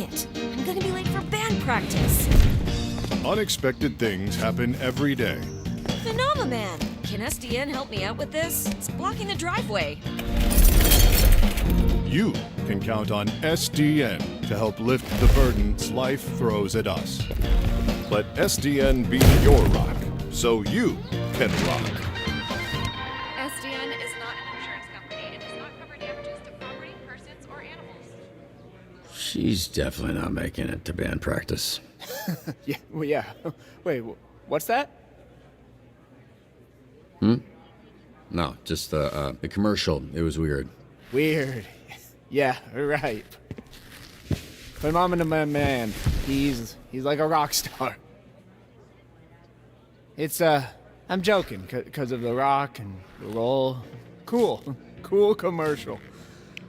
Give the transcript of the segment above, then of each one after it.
it! I'm gonna be late for band practice! Unexpected things happen every day. Phenomenon! Can SDN help me out with this? It's blocking the driveway. You can count on SDN to help lift the burdens life throws at us. Let SDN be your rock, so you can rock. SDN is not an insurance company and does not cover damages to property, persons, or animals. She's definitely not making it to band practice. Yeah, well, yeah. Wait, what's that? No, just the commercial. It was weird. Weird. Yeah, right. Phenomenon man. He's like a rock star. It's, I'm joking, because of the rock and the roll. Cool commercial.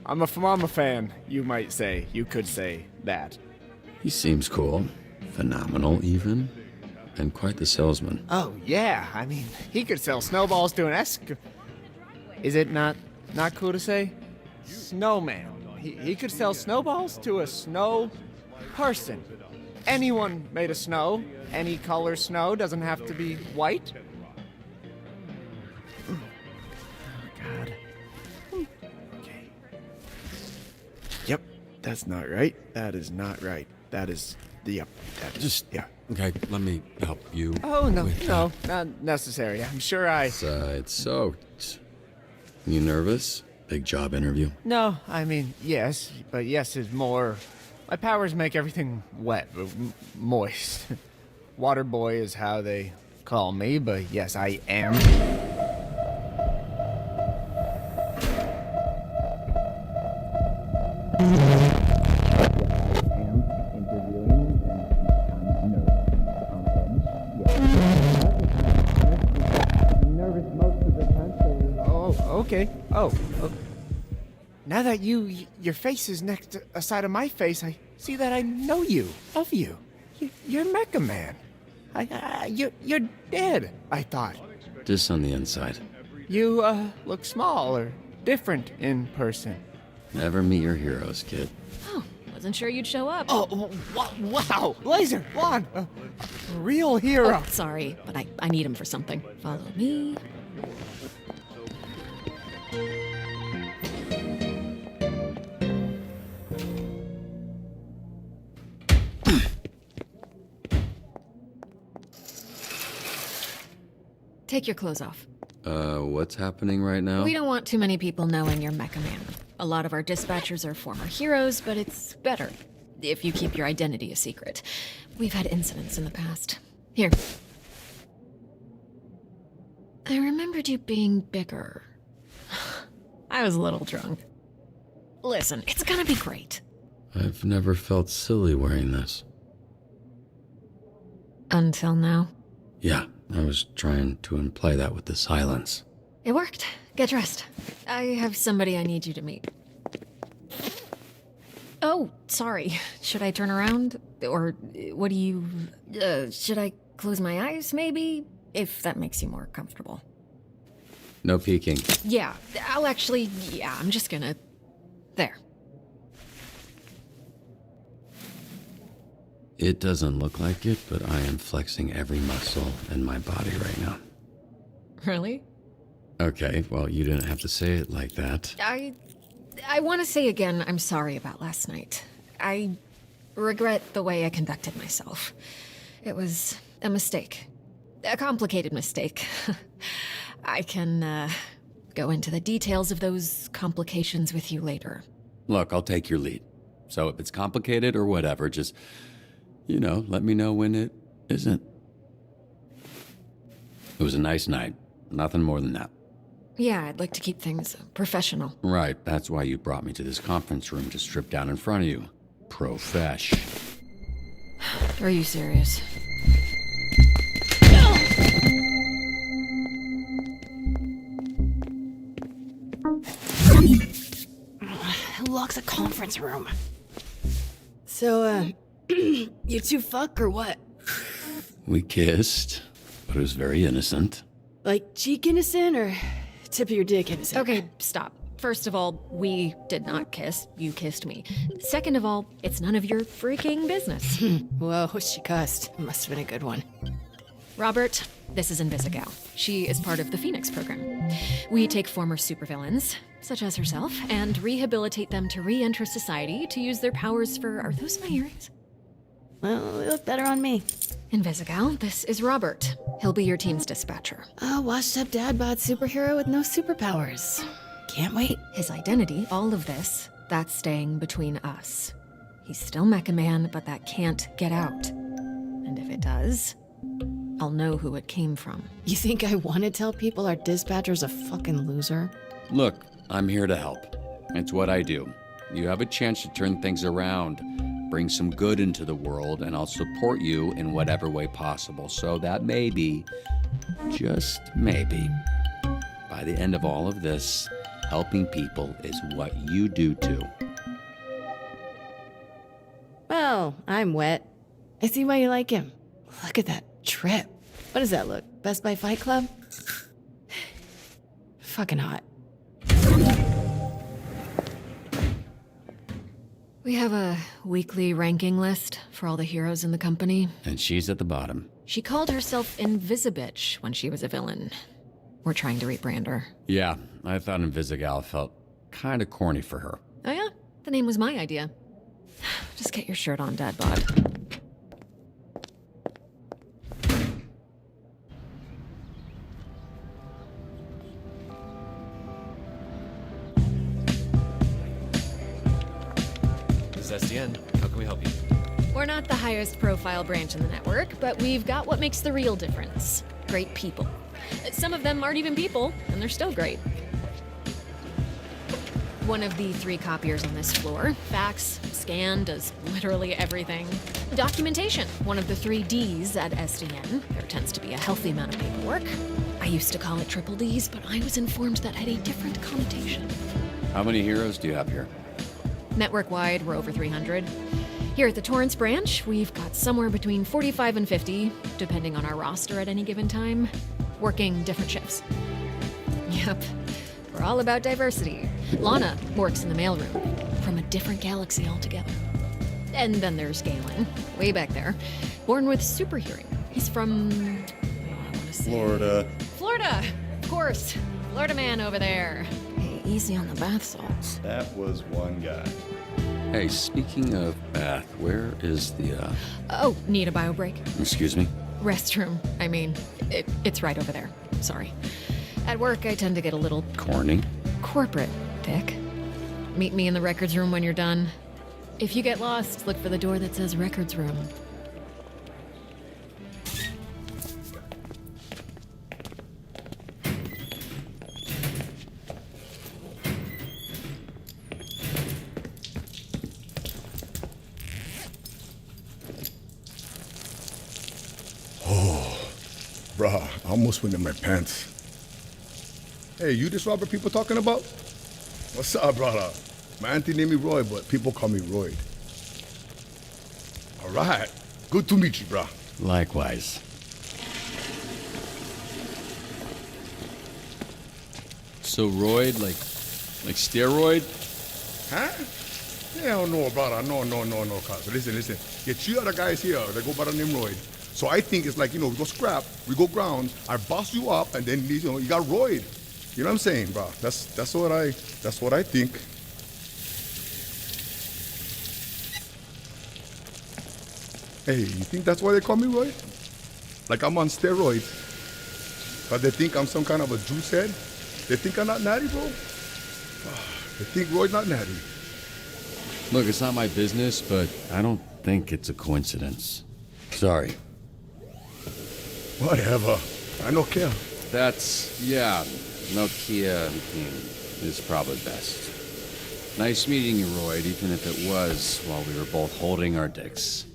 I'm a Phenomenon fan, you might say. You could say that. He seems cool. Phenomenal, even. And quite the salesman. Oh, yeah. I mean, he could sell snowballs to an Is it not cool to say? Snowman. He could sell snowballs to a snow person. Anyone made of snow. Any color snow. Doesn't have to be white. Oh, God. Okay. Yep, that's not right. That is not right. That is... Yep, that is... Just... Yeah. Okay, let me help you. Oh, no, with no, not necessary. I'm sure I... It's soaked. You nervous? Big job interview? No, I mean, yes, but yes is more... My powers make everything wet, moist. Water boy is how they call me, but yes, I am. Okay. Oh. Now that your face is next to a side of my face, I see that I know you, of you. You're Mecha Man. You're dead, I thought. Just on the inside. You, look small or different in person. Never meet your heroes, kid. Oh, wasn't sure you'd show up. Oh, wow. Laser, Lon, a real hero. Oh, sorry, but I need him for something. Follow me. Take your clothes off. What's happening right now? We don't want too many people knowing you're Mecha Man. A lot of our dispatchers are former heroes, but it's better if you keep your identity a secret. We've had incidents in the past. Here. I remembered you being bigger. I was a little drunk. Listen, it's gonna be great. I've never felt silly wearing this. Until now. Yeah, I was trying to imply that with the silence. It worked. Get dressed. I have somebody I need you to meet. Oh, sorry. Should I turn around? Or what do you... should I close my eyes, maybe? If that makes you more comfortable. No peeking. Yeah, I'll actually... Yeah, I'm just gonna... There. It doesn't look like it, but I am flexing every muscle in my body right now. Really? Okay, well, you didn't have to say it like that. I want to say again, I'm sorry about last night. I regret the way I conducted myself. It was a mistake. A complicated mistake. I can, go into the details of those complications with you later. Look, I'll take your lead. So if it's complicated or whatever, just, let me know when it isn't. It was a nice night. Nothing more than that. Yeah, I'd like to keep things professional. Right, that's why you brought me to this conference room to strip down in front of you. Profesh. Are you serious? Who locks a conference room? So, you two fuck or what? We kissed, but it was very innocent. Like cheek innocent or tip of your dick innocent? Okay, stop. First of all, we did not kiss. You kissed me. Second of all, it's none of your freaking business. Whoa, she cussed. Must have been a good one. Robert, this is Invisigal. She is part of the Phoenix program. We take former supervillains, such as herself, and rehabilitate them to re-enter society to use their powers for... Are those my earrings? Well, they look better on me. Invisigal, this is Robert. He'll be your team's dispatcher. A washed-up dad bod superhero with no superpowers. Can't wait. His identity, all of this, that's staying between us. He's still Mecha Man, but that can't get out. And if it does, I'll know who it came from. You think I want to tell people our dispatcher's a fucking loser? Look, I'm here to help. It's what I do. You have a chance to turn things around, bring some good into the world, and I'll support you in whatever way possible. So that maybe, just maybe, by the end of all of this, helping people is what you do too. Well, I'm wet. I see why you like him. Look at that trip. What does that look? Best Buy Fight Club? Fucking hot. We have a weekly ranking list for all the heroes in the company. And she's at the bottom. She called herself Invisibitch when she was a villain. We're trying to rebrand her. Yeah, I thought Invisigal felt kind of corny for her. Oh yeah? The name was my idea. Just get your shirt on, Dad Bod. This is SDN. How can we help you? We're not the highest profile branch in the network, but we've got what makes the real difference. Great people. Some of them aren't even people, and they're still great. One of the 3 copiers on this floor. Fax, scan, does literally everything. Documentation, one of the 3 Ds at SDN. There tends to be a healthy amount of paperwork. I used to call it triple Ds, but I was informed that had a different connotation. How many heroes do you have here? Network-wide, we're over 300. Here at the Torrance branch, we've got somewhere between 45 and 50, depending on our roster at any given time, working different shifts. Yep, we're all about diversity. Lana works in the mailroom, from a different galaxy altogether. And then there's Galen, way back there, born with super hearing. He's from, I want to say... Florida, of course. Florida man over there. Hey, easy on the bath salts. That was one guy. Hey, speaking of bath, where is the, Oh, need a bio break? excuse me? Restroom. I mean, it's right over there. Sorry. At work, I tend to get a little Corny? corporate, Dick. Meet me in the records room when you're done. If you get lost, look for the door that says records room. Bruh, I almost went in my pants. Hey, you this Robert people talking about? What's up, brother? My auntie named me Roy, but people call me Royd. All right. Good to meet you, bruh. Likewise. So Royd, like steroid? Huh? Hell no, brother. No, cuz. Listen. Get 2 other guys here that go by the name Royd. So I think it's like, we go scrap, we go ground, I boss you up, and then, you got Royd. You know what I'm saying, bro? That's what I think. Hey, you think that's why they call me Royd? Like I'm on steroids. But they think I'm some kind of a juice head? They think I'm not natty, bro? They think Royd's not natty. Look, it's not my business, but I don't think it's a coincidence. Sorry. Whatever. I don't care. Nokia is probably best. Nice meeting you, Royd, even if it was while we were both holding our dicks.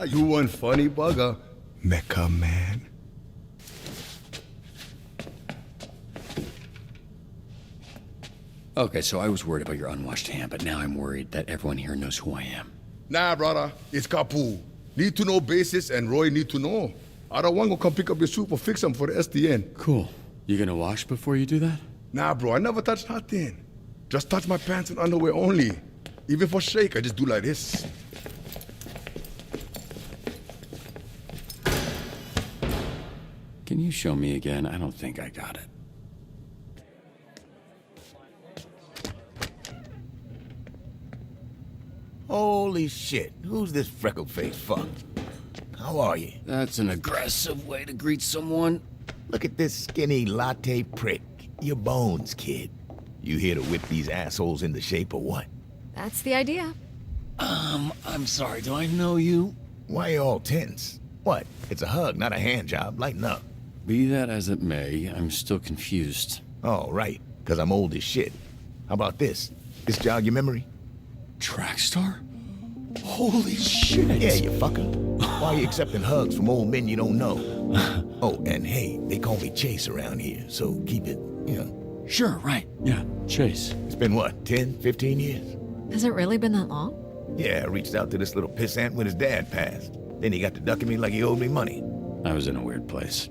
You one funny bugger, Mecha Man. Okay, so I was worried about your unwashed hand, but now I'm worried that everyone here knows who I am. Nah, brother, it's Kapu. Need to know basis and Roy need to know. I don't want to come pick up your soup or fix them for the SDN. Cool. You gonna wash before you do that? Nah, bro, I never touch nothing. Just touch my pants and underwear only. Even for shake, I just do like this. Can you show me again? I don't think I got it. Holy shit, who's this freckle-faced fuck? How are you? That's an aggressive way to greet someone. Look at this skinny latte prick. Your bones, kid. You here to whip these assholes into shape or what? That's the idea. I'm sorry, do I know you? Why you all tense? What? It's a hug, not a hand job. Lighten up. Be that as it may, I'm still confused. Oh, right, because I'm old as shit. How about this? This jog your memory? Trackstar? Holy shit! Yeah, you fucker. Why are you accepting hugs from old men you don't know? Oh, and hey, they call me Chase around here, so keep it, Sure, right. Yeah, Chase. It's been what, 10, 15 years? Has it really been that long? Yeah, I reached out to this little pissant when his dad passed. Then he got to ducking me like he owed me money. I was in a weird place.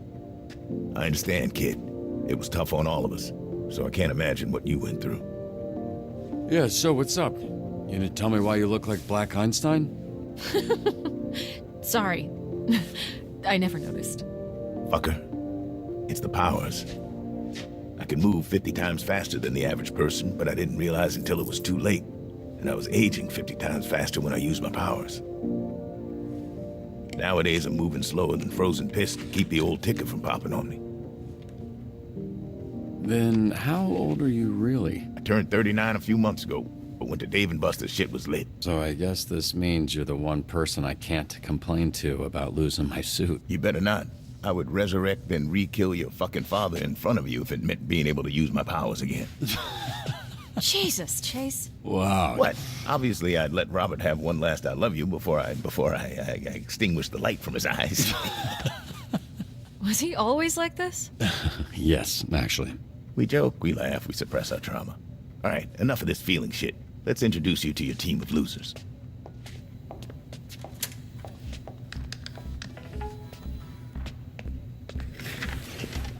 I understand, kid. It was tough on all of us, so I can't imagine what you went through. Yeah, so what's up? You gonna tell me why you look like Black Einstein? Sorry. I never noticed. Fucker. It's the powers. I can move 50 times faster than the average person, but I didn't realize until it was too late. And I was aging 50 times faster when I used my powers. Nowadays, I'm moving slower than frozen piss to keep the old ticker from popping on me. Then how old are you really? I turned 39 a few months ago, but went to Dave & Buster's, shit was lit. So I guess this means you're the one person I can't complain to about losing my suit. You better not. I would resurrect and re-kill your fucking father in front of you if it meant being able to use my powers again. Jesus, Chase. Wow. What? Obviously, I'd let Robert have one last I love you before I extinguished the light from his eyes. Was he always like this? Yes, actually. We joke, we laugh, we suppress our trauma. All right, enough of this feeling shit. Let's introduce you to your team of losers.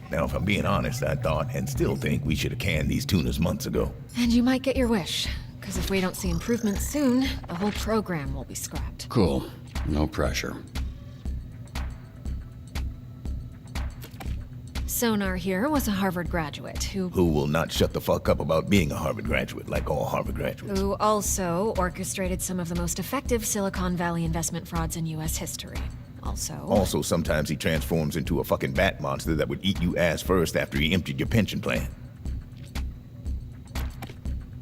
Now, if I'm being honest, I thought and still think we should have canned these tunas months ago. And you might get your wish. Because if we don't see improvement soon, the whole program will be scrapped. Cool. No pressure. Sonar here was a Harvard graduate who Who will not shut the fuck up about being a Harvard graduate, like all Harvard graduates. who also orchestrated some of the most effective Silicon Valley investment frauds in U.S. history. Also, sometimes he transforms into a fucking bat monster that would eat you ass first after he emptied your pension plan.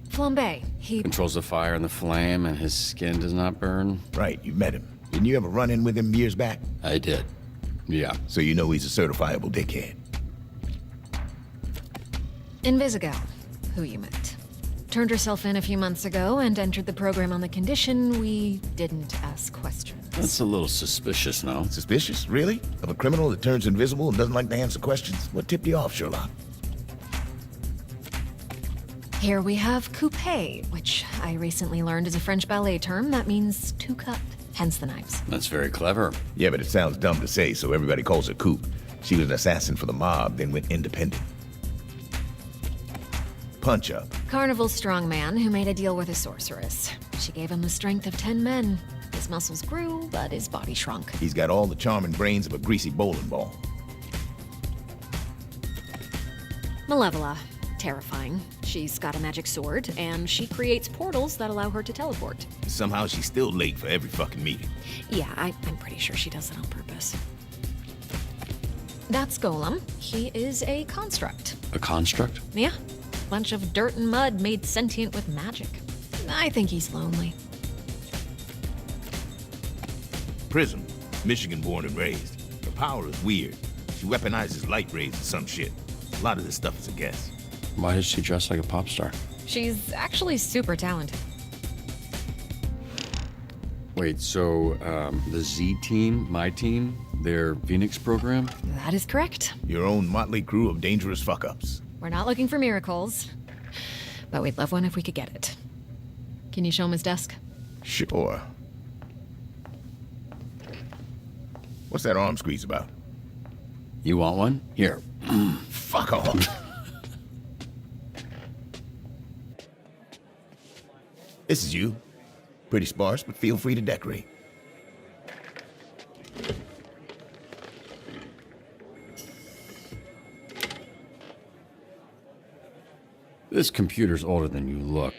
Flambe. He Controls the fire and the flame, and his skin does not burn? Right, you met him. Didn't you ever run in with him years back? I did. Yeah. So you know he's a certifiable dickhead. Invisigal, who you met. Turned herself in a few months ago and entered the program on the condition we didn't ask questions. That's a little suspicious, no? Suspicious? Really? Of a criminal that turns invisible and doesn't like to answer questions? What tipped you off, Sherlock? Here we have coupe, which I recently learned is a French ballet term that means to cut, hence the knives. That's very clever. Yeah, but it sounds dumb to say, so everybody calls her Coop. She was an assassin for the mob, then went independent. Punch Up. Carnival strongman who made a deal with a sorceress. She gave him the strength of 10 men. His muscles grew, but his body shrunk. He's got all the charm and brains of a greasy bowling ball. Malevola. Terrifying. She's got a magic sword, and she creates portals that allow her to teleport. Somehow she's still late for every fucking meeting. Yeah, I'm pretty sure she does it on purpose. That's Golem. He is a construct. A construct? Yeah. Bunch of dirt and mud made sentient with magic. I think he's lonely. Prism. Michigan born and raised. Her power is weird. She weaponizes light rays and some shit. A lot of this stuff is a guess. Why does she dress like a pop star? She's actually super talented. Wait, so, the Z team, my team, their Phoenix program? That is correct. Your own motley crew of dangerous fuck-ups. We're not looking for miracles, but we'd love one if we could get it. Can you show him his desk? Sure. What's that arm squeeze about? You want one? Here. Fuck off. This is you. Pretty sparse, but feel free to decorate. This computer's older than you look.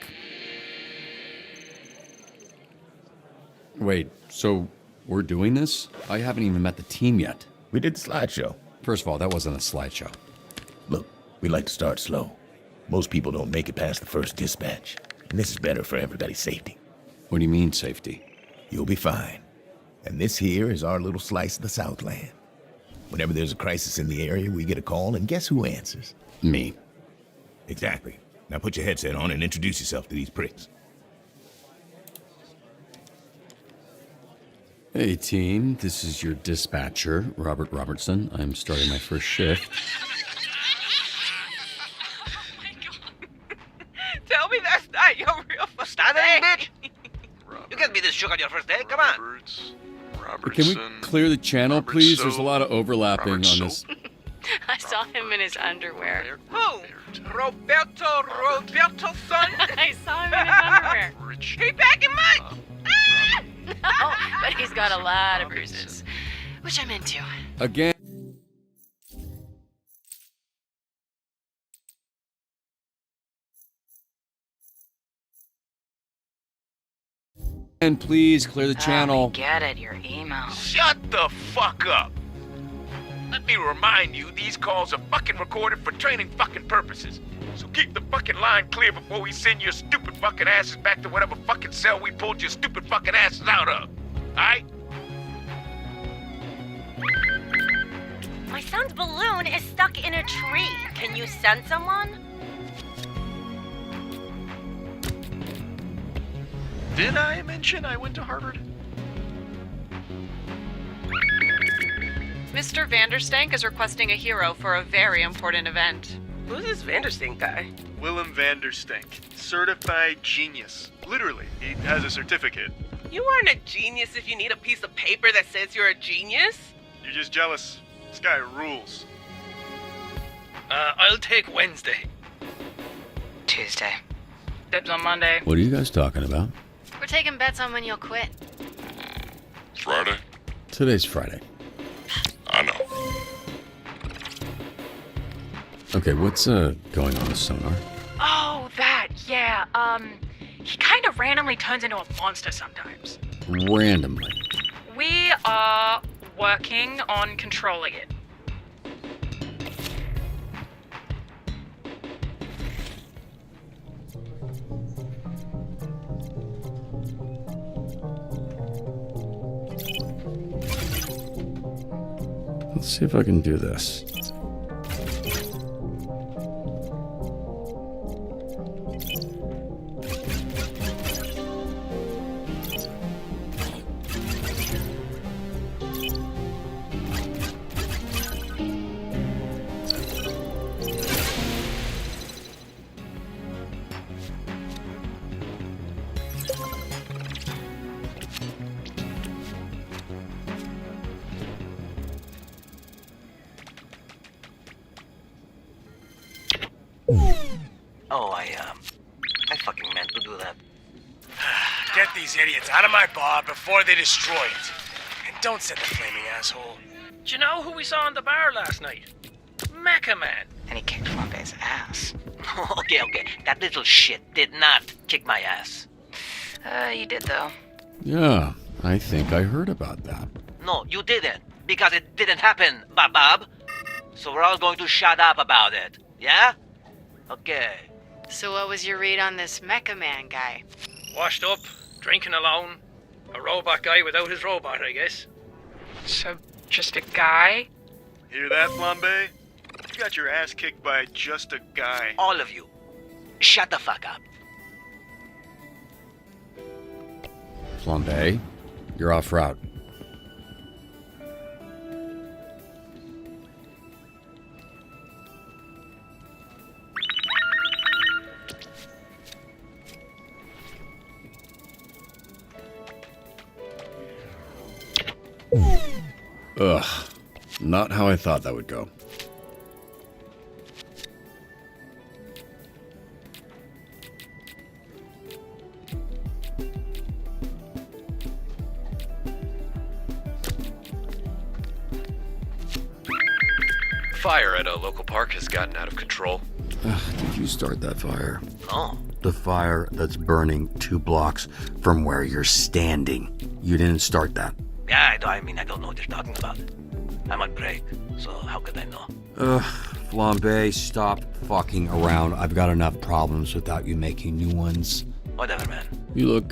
Wait, so we're doing this? I haven't even met the team yet. We did the slideshow. First of all, that wasn't a slideshow. Look, we like to start slow. Most people don't make it past the first dispatch. And this is better for everybody's safety. What do you mean, safety? You'll be fine. And this here is our little slice of the Southland. Whenever there's a crisis in the area, we get a call, and guess who answers? Me. Exactly. Now put your headset on and introduce yourself to these pricks. Hey, team. This is your dispatcher, Robert Robertson. I'm starting my first shift. Tell me that's not your real first Stand name. in, bitch! You can't be this shook on your first day, come on! Can we clear the channel, please? There's a lot of overlapping on this. I saw him in his underwear. Who? Roberto's son? I saw him in his underwear. He back in mine! No, but he's got a lot of bruises, which I'm into. Again. And please clear the channel. Get it, your email. Shut the fuck up! Let me remind you, these calls are fucking recorded for training fucking purposes. So keep the fucking line clear before we send your stupid fucking asses back to whatever fucking cell we pulled your stupid fucking asses out of. Alright? My son's balloon is stuck in a tree. Can you send someone? Did I mention I went to Harvard? Mr. Vanderstank is requesting a hero for a very important event. Who's this Vanderstink guy? Willem Vanderstink, certified genius. Literally, he has a certificate. You aren't a genius if you need a piece of paper that says you're a genius. You're just jealous. This guy rules. I'll take Wednesday. Tuesday. Dibs on Monday. What are you guys talking about? We're taking bets on when you'll quit. It's Friday. Today's Friday. I know. Okay, what's going on with Sonar? Oh, that, yeah. He kind of randomly turns into a monster sometimes. Randomly. We are working on controlling it. Let's see if I can do this. Oh, I fucking meant to do that. Get these idiots out of my bar before they destroy it. And don't send the flaming asshole. Do you know who we saw in the bar last night? Mecha Man. And he kicked Flambe's ass. Okay. That little shit did not kick my ass. You did, though. Yeah, I think I heard about that. No, you didn't. Because it didn't happen, Bob. So we're all going to shut up about it. Yeah? Okay. So what was your read on this Mecha Man guy? Washed up, drinking alone. A robot guy without his robot, I guess. So, just a guy? Hear that, Flambe? You got your ass kicked by just a guy. All of you. Shut the fuck up. Flambe, you're off route. Ugh, not how I thought that would go. fire at a local park has gotten out of control. Did you start that fire? No. The fire that's burning 2 blocks from where you're standing. You didn't start that. Yeah, I mean, I don't know what you're talking about. I'm on break, so how could I know? Flambe, stop fucking around. I've got enough problems without you making new ones. Whatever, man. You look,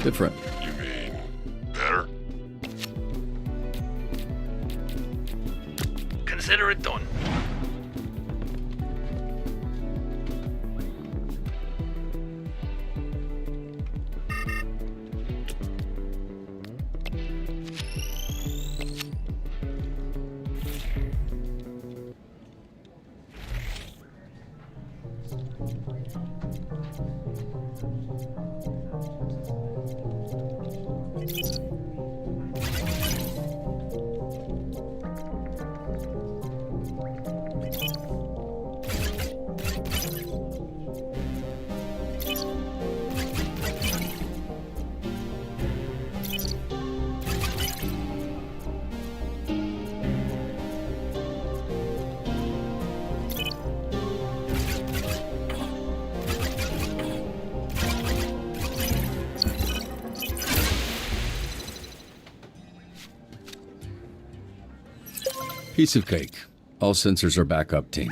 different. You mean better? Consider it done. Piece of cake. All sensors are back up, team.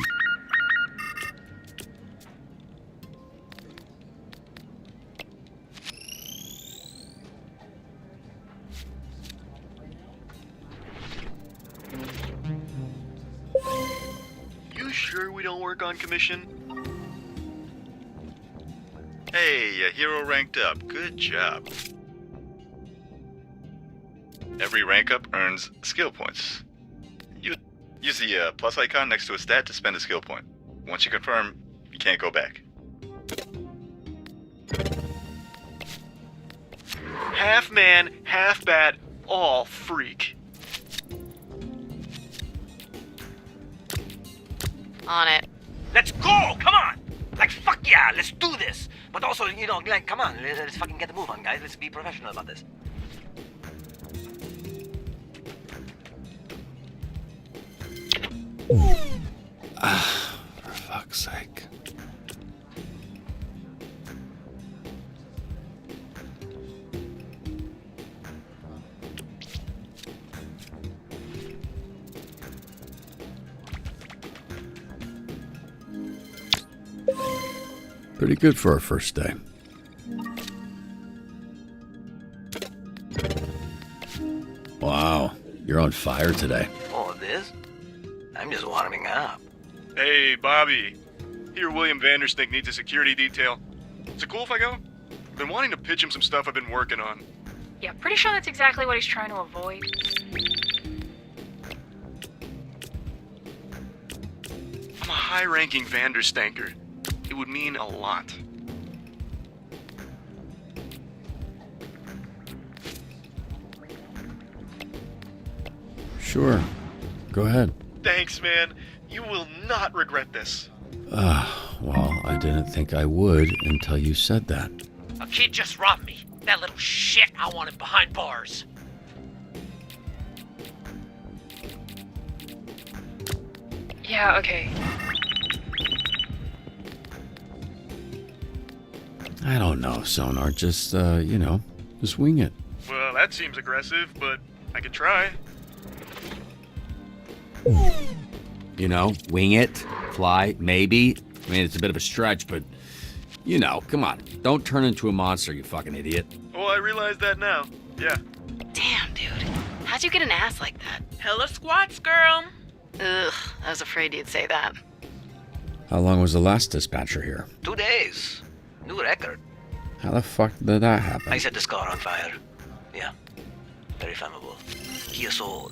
You sure we don't work on commission? Hey, a hero ranked up. Good job. Every rank up earns skill points. You use the plus icon next to a stat to spend a skill point. Once you confirm, you can't go back. Half man, half bat, all freak. On it. Let's go! Come on! Like, fuck yeah, let's do this! But also, you know, like, come on, let's fucking get the move on, guys. Let's be professional about this. For fuck's sake. Pretty good for our first day. Wow, you're on fire today. Oh, this? I'm just warming up. Hey, Bobby. Here, William Vanderstink needs a security detail. Is it cool if I go? I've been wanting to pitch him some stuff I've been working on. Yeah, pretty sure that's exactly what he's trying to avoid. I'm a high-ranking Vanderstanker. It would mean a lot. Sure. Go ahead. Thanks, man. You will not regret this. Well, I didn't think I would until you said that. A kid just robbed me. That little shit, I want him behind bars. Yeah, okay. I don't know, Sonar. Just, just wing it. Well, that seems aggressive, but I could try. You know, wing it, fly, maybe. I mean, it's a bit of a stretch, but, come on. Don't turn into a monster, you fucking idiot. Well, I realize that now. Yeah. Damn, dude. How'd you get an ass like that? Hella squats, girl. Ugh, I was afraid you'd say that. How long was the last dispatcher here? 2 days. New record. How the fuck did that happen? I set this car on fire. Yeah. Very flammable. Kia Soul.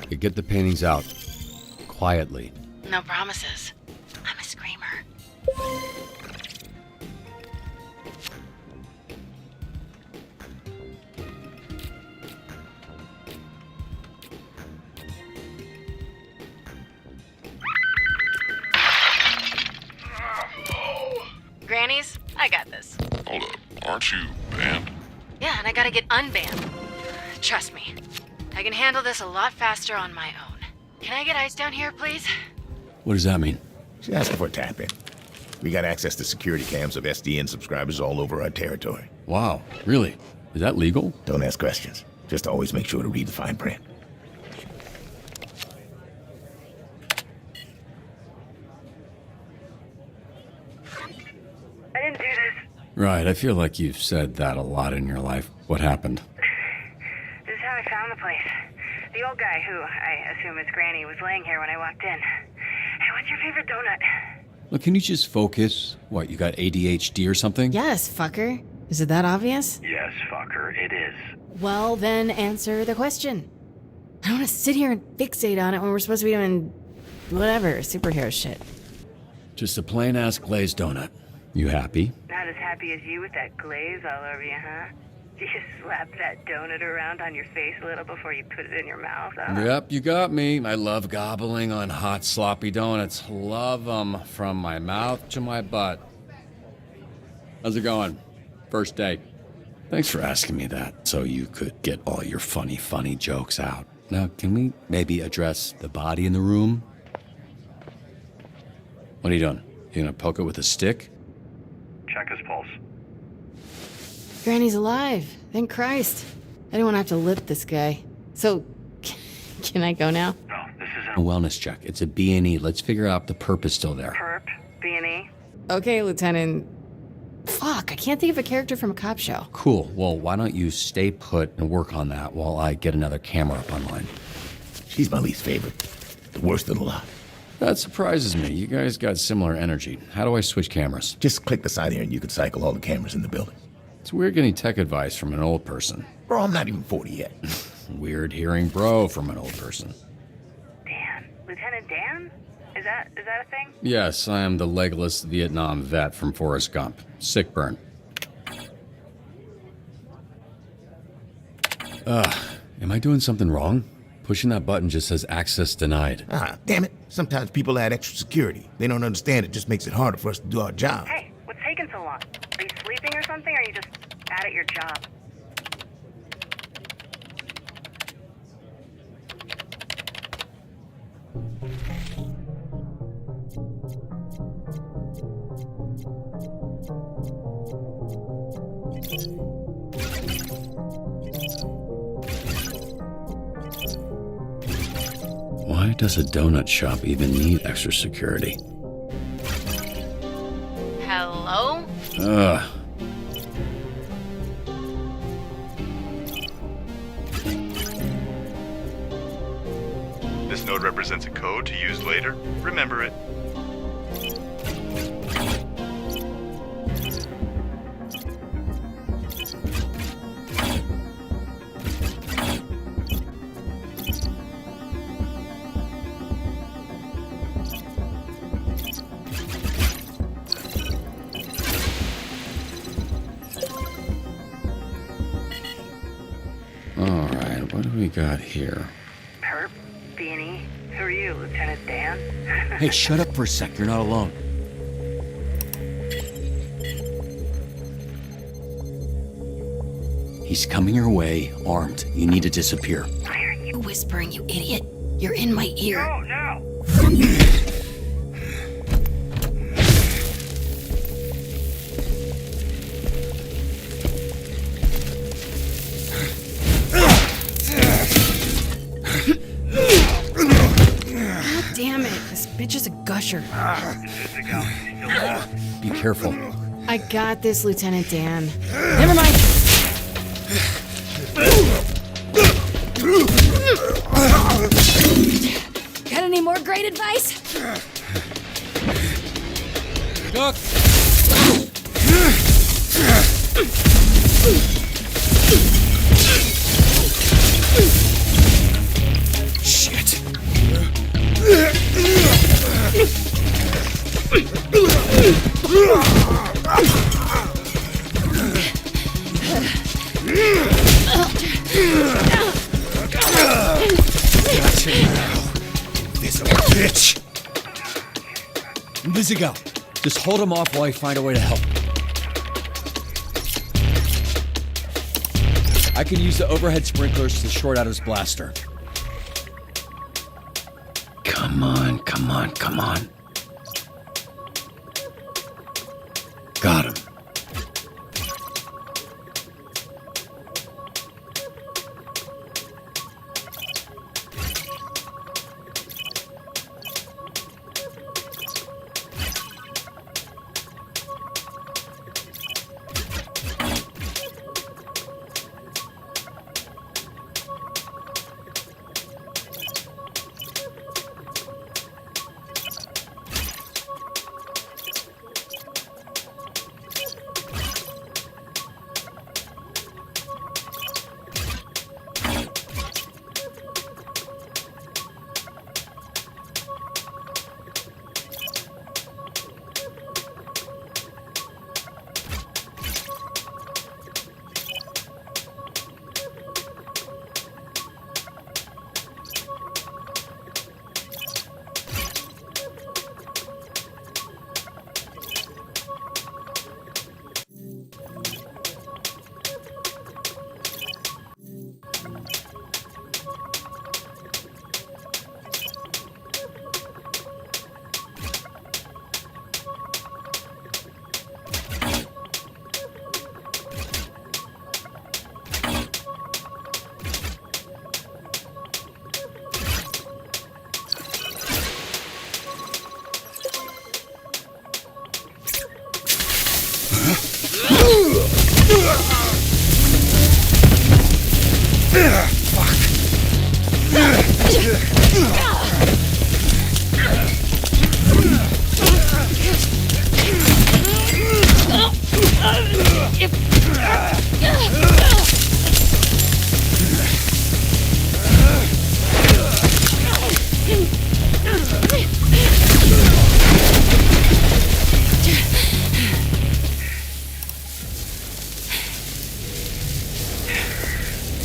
You get the paintings out. Quietly. No promises. I'm a screamer. Aren't you banned? Yeah, and I gotta get unbanned. Trust me, I can handle this a lot faster on my own. Can I get ice down here, please? What does that mean? She's asking for a tap-in. We got access to security cams of SDN subscribers all over our territory. Wow, really? Is that legal? Don't ask questions. Just always make sure to read the fine print. I didn't do this. Right, I feel like you've said that a lot in your life. What happened? This is how I found the place. The old guy, who I assume is Granny, was laying here when I walked in. Hey, what's your favorite donut? Look, can you just focus? What, you got ADHD or something? Yes, fucker. Is it that obvious? Yes, fucker, it is. Well, then answer the question. I don't want to sit here and fixate on it when we're supposed to be doing whatever, superhero shit. Just a plain-ass glazed donut. You happy? Not as happy as you with that glaze all over you, huh? You slap that donut around on your face a little before you put it in your mouth, huh? Yep, you got me. I love gobbling on hot, sloppy donuts. Love them from my mouth to my butt. How's it going? First date. Thanks for asking me that, so you could get all your funny jokes out. Now, can we maybe address the body in the room? What are you doing? You gonna poke it with a stick? Check his pulse. Granny's alive. Thank Christ. I didn't want to have to lip this guy. So, can I go now? No, this isn't A wellness check. It's a B&E. Let's figure out the perp is still there. Perp, B&E. Okay, Lieutenant. Fuck, I can't think of a character from a cop show. Cool. Well, why don't you stay put and work on that while I get another camera up online? She's my least favorite. The worst of the lot. That surprises me. You guys got similar energy. How do I switch cameras? Just click the side here and you can cycle all the cameras in the building. It's weird getting tech advice from an old person. Bro, I'm not even 40 yet. Weird hearing bro from an old person. Dan. Lieutenant Dan? Is that a thing? Yes, I am the legless Vietnam vet from Forrest Gump. Sick burn. Am I doing something wrong? Pushing that button just says access denied. Ah, damn it. Sometimes people add extra security. They don't understand it just makes it harder for us to do our job. Hey, what's taking so long? Are you sleeping or something, or are you just bad at your job? Why does a donut shop even need extra security? Hello? Ugh. This node represents a code to use later. Remember it. Alright, what do we got here? Perp, B&E. Who are you, Lieutenant Dan? Hey, shut up for a sec. You're not alone. He's coming your way, armed. You need to disappear. Why are you whispering, you idiot? You're in my ear. No, no. God damn it. This bitch is a gusher. Be careful. I got this, Lieutenant Dan. Never mind. Got any more great advice? Duck! Shit. Gotcha now, invisible bitch. Invisigo, just hold him off while I find a way to help. I can use the overhead sprinklers to short out his blaster. Come on, come on, come on. Got him.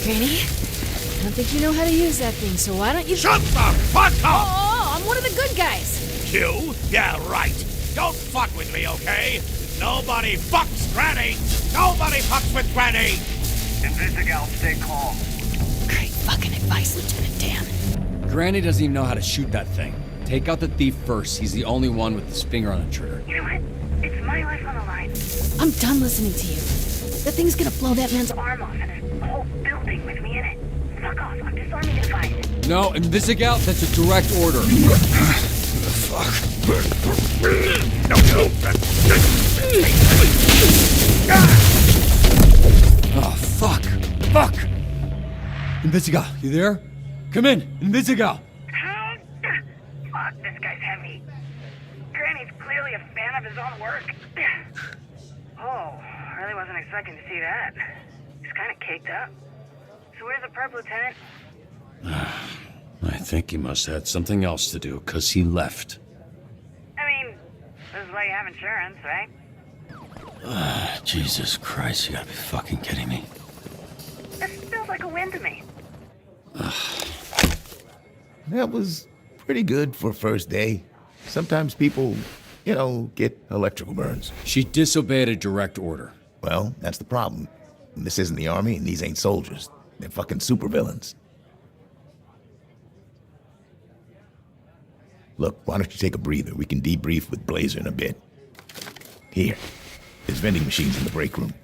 Granny, I don't think you know how to use that thing, so why don't you— Shut the fuck up! Oh, I'm one of the good guys. You? Yeah, right. Don't fuck with me, okay? Nobody fucks Granny! Nobody fucks with Granny! Invisigal, stay calm. Great fucking advice, Lieutenant Dan. Granny doesn't even know how to shoot that thing. Take out the thief first. He's the only one with his finger on the trigger. You know what? It's my life on the line. I'm done listening to you. That thing's gonna blow that man's Arm off and a whole building with me in it. Fuck off. I'm disarming the device. No, Invisigal, that's a direct order. Oh, fuck. Fuck! Invisigal, you there? Come in, Invisigal! Fuck, this guy's heavy. Granny's clearly a fan of his own work. Oh, really wasn't expecting to see that. He's kind of caked up. So where's the perp, Lieutenant? I think he must have had something else to do, because he left. I mean, this is why you have insurance, right? Jesus Christ, you gotta be fucking kidding me. This feels like a win to me. That was pretty good for first day. Sometimes people, get electrical burns. She disobeyed a direct order. Well, that's the problem. This isn't the army, and these ain't soldiers. They're fucking supervillains. Look, why don't you take a breather? We can debrief with Blazer in a bit. Here, there's vending machines in the break room.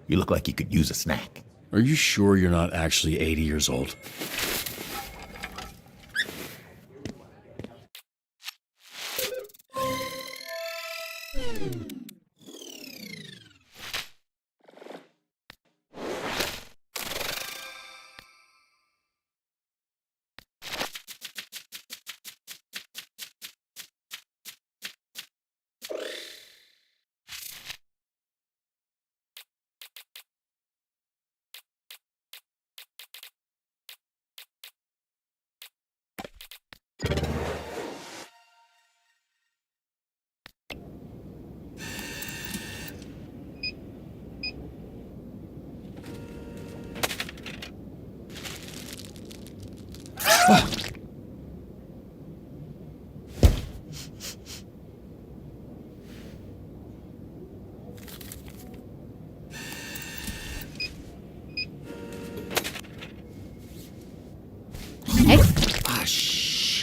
You look like you could use a snack. Are you sure you're not actually 80 years old?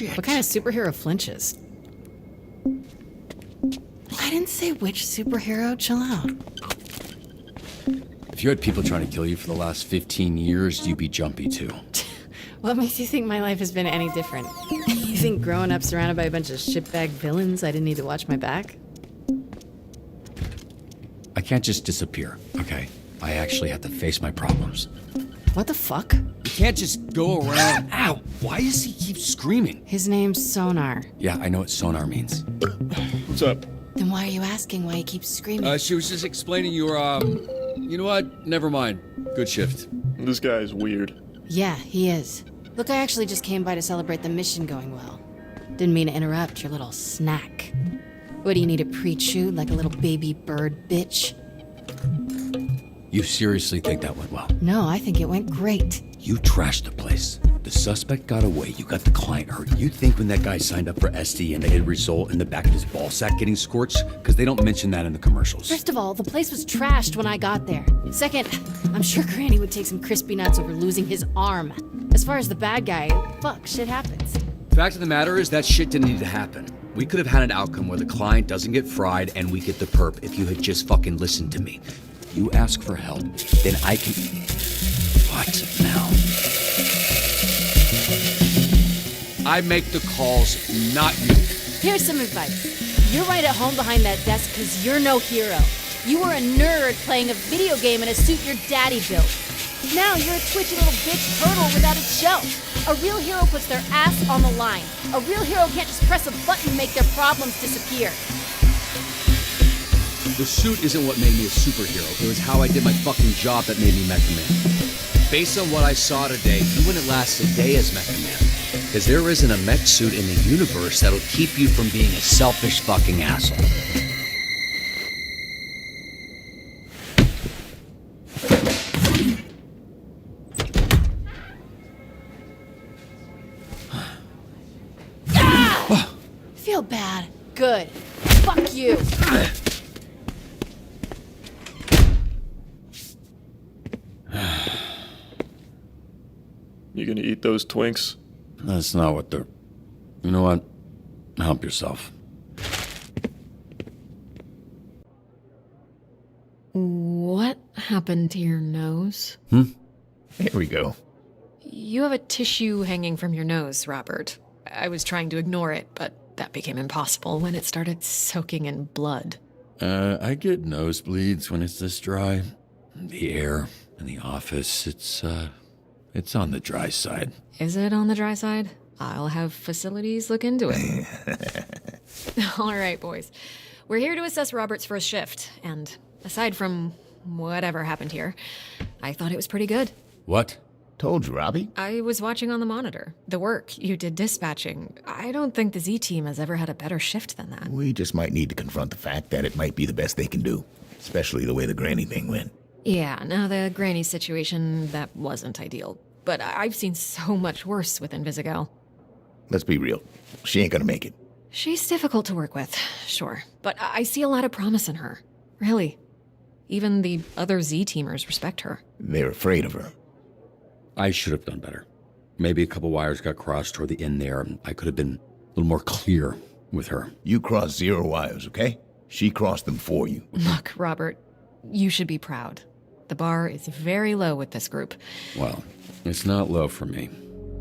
Shit. What kind of superhero flinches? I didn't say which superhero. Chill out. If you had people trying to kill you for the last 15 years, you'd be jumpy too. What makes you think my life has been any different? You think growing up surrounded by a bunch of shitbag villains, I didn't need to watch my back? I can't just disappear, okay? I actually have to face my problems. What the fuck? You can't just go around. Ow! Why does he keep screaming? His name's Sonar. Yeah, I know what sonar means. What's up? Then why are you asking why he keeps screaming? She was just explaining your, you know what? Never mind. Good shift. This guy's weird. Yeah, he is. Look, I actually just came by to celebrate the mission going well. Didn't mean to interrupt your little snack. What, do you need a pre-chew like a little baby bird bitch? You seriously think that went well? No, I think it went great. You trashed the place. The suspect got away. You got the client hurt. You think when that guy signed up for SD and it result in the back of his ball sack getting scorched? Because they don't mention that in the commercials. First of all, the place was trashed when I got there. Second, I'm sure Granny would take some crispy nuts over losing his arm. As far as the bad guy, fuck, shit happens. Fact of the matter is that shit didn't need to happen. We could have had an outcome where the client doesn't get fried and we get the perp if you had just fucking listened to me. You ask for help, then I can... What now? I make the calls, not you. Here's some advice. You're right at home behind that desk because you're no hero. You were a nerd playing a video game in a suit your daddy built. Now you're a twitchy little bitch turtle without a shell. A real hero puts their ass on the line. A real hero can't just press a button and make their problems disappear. The suit isn't what made me a superhero. It was how I did my fucking job that made me Mecha Man. Based on what I saw today, you wouldn't last a day as Mecha Man. Because there isn't a mech suit in the universe that'll keep you from being a selfish fucking asshole. Feel bad. Good. Fuck you. You gonna eat those Twinks? That's not what they're... You know what? Help yourself. What happened to your nose? Here we go. You have a tissue hanging from your nose, Robert. I was trying to ignore it, but that became impossible when it started soaking in blood. I get nosebleeds when it's this dry. The air in the office, it's on the dry side. Is it on the dry side? I'll have facilities look into it. All right, boys. We're here to assess Robert's first shift, and aside from whatever happened here, I thought it was pretty good. What? Told you, Robbie. I was watching on the monitor. The work you did dispatching. I don't think the Z-Team has ever had a better shift than that. We just might need to confront the fact that it might be the best they can do. Especially the way the Granny thing went. Yeah, now the Granny situation, that wasn't ideal. But I've seen so much worse with Invisigal. Let's be real. She ain't gonna make it. She's difficult to work with, sure. But I see a lot of promise in her. Really. Even the other Z-Teamers respect her. They're afraid of her. I should have done better. Maybe a couple wires got crossed toward the end there. I could have been a little more clear with her. You crossed 0 wires, okay? She crossed them for you. Look, Robert, you should be proud. The bar is very low with this group. Well, it's not low for me.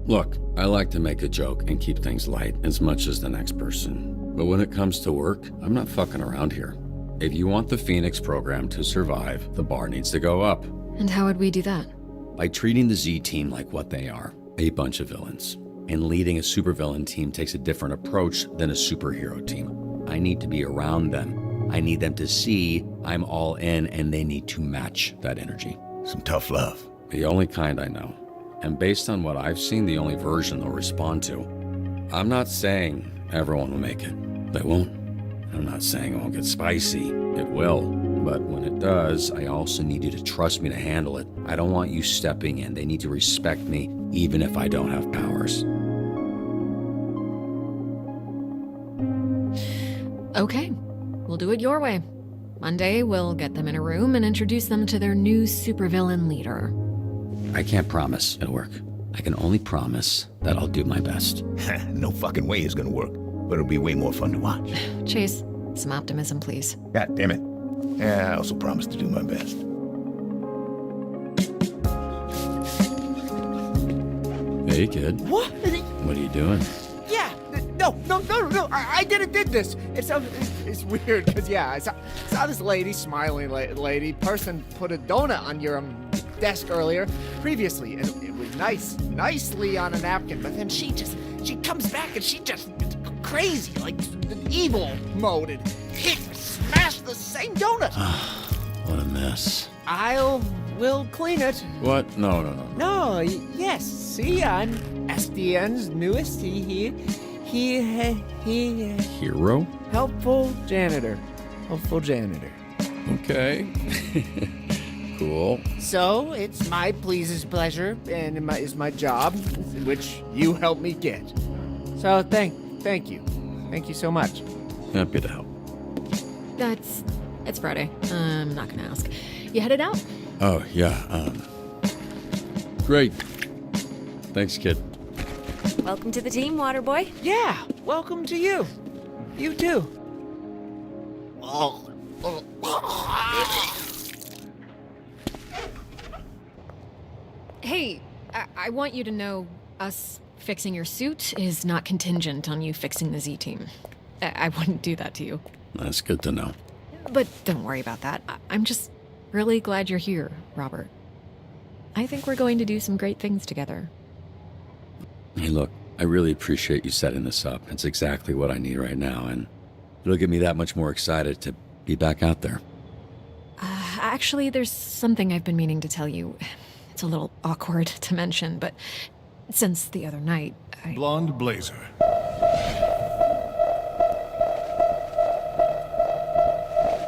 Look, I like to make a joke and keep things light as much as the next person. But when it comes to work, I'm not fucking around here. If you want the Phoenix program to survive, the bar needs to go up. And how would we do that? By treating the Z-Team like what they are, a bunch of villains. And leading a supervillain team takes a different approach than a superhero team. I need to be around them. I need them to see I'm all in, and they need to match that energy. Some tough love. The only kind I know. And based on what I've seen, the only version they'll respond to. I'm not saying everyone will make it. They won't. I'm not saying it won't get spicy. It will. But when it does, I also need you to trust me to handle it. I don't want you stepping in. They need to respect me, even if I don't have powers. Okay, we'll do it your way. Monday, we'll get them in a room and introduce them to their new supervillain leader. I can't promise it'll work. I can only promise that I'll do my best. No fucking way it's gonna work, but it'll be way more fun to watch. Chase, some optimism, please. God damn it. Yeah, I also promise to do my best. Hey, kid. What? What are you doing? Yeah. No. I did this. It's weird because I saw this lady, smiling lady, person put a donut on your desk earlier, previously, and it was nicely on a napkin. But then she comes back and she just crazy, like evil mode, and smashed the same donut. What a mess. We'll clean it. What? No. No, yes. See, I'm SDN's newest. He Hero? helpful janitor. Okay. Cool. So it's my pleasure, and it's my job, which you helped me get. So thank you so much. Happy to help. It's Friday. I'm not gonna ask. You headed out? Oh, yeah. Great. Thanks, kid. Welcome to the team, Waterboy. Yeah, welcome to you. You too. Hey, I want you to know us fixing your suit is not contingent on you fixing the Z-Team. I wouldn't do that to you. That's good to know. But don't worry about that. I'm just really glad you're here, Robert. I think we're going to do some great things together. Hey, look, I really appreciate you setting this up. It's exactly what I need right now, and it'll get me that much more excited to be back out there. Actually, there's something I've been meaning to tell you. It's a little awkward to mention, but since the other night, Blonde Blazer.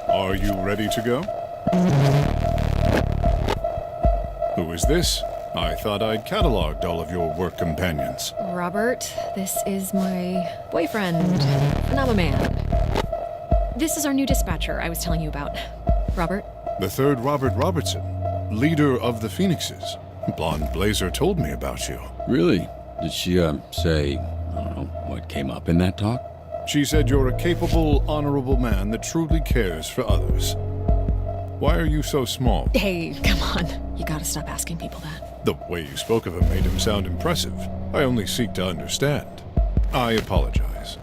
Are you ready to go? Who is this? I thought I'd cataloged all of your work companions. Robert, this is my boyfriend, Phenomenal Man. This is our new dispatcher I was telling you about. Robert? The third Robert Robertson, leader of the Phoenixes. Blonde Blazer told me about you. Really? Did she, say, I don't know, what came up in that talk? She said you're a capable, honorable man that truly cares for others. Why are you so small? Hey, come on. You gotta stop asking people that. The way you spoke of him made him sound impressive. I only seek to understand. I apologize.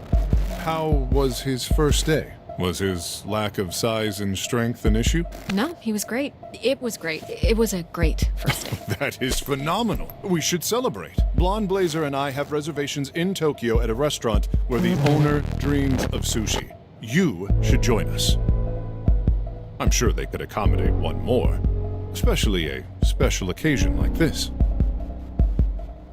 How was his first day? Was his lack of size and strength an issue? No, he was great. It was great. It was a great first day. That is phenomenal. We should celebrate. Blonde Blazer and I have reservations in Tokyo at a restaurant where the owner dreams of sushi. You should join us. I'm sure they could accommodate one more, especially a special occasion like this.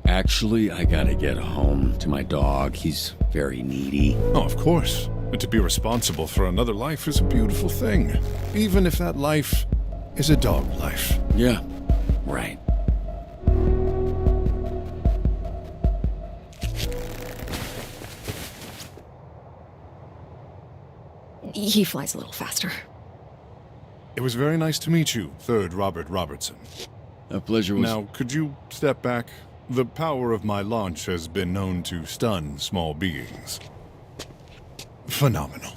Actually, I gotta get home to my dog. He's very needy. Oh, of course. But to be responsible for another life is a beautiful thing, even if that life is a dog life. Yeah, right. He flies a little faster. It was very nice to meet you, third Robert Robertson. A pleasure was... Now, could you step back? The power of my launch has been known to stun small beings. Phenomenal.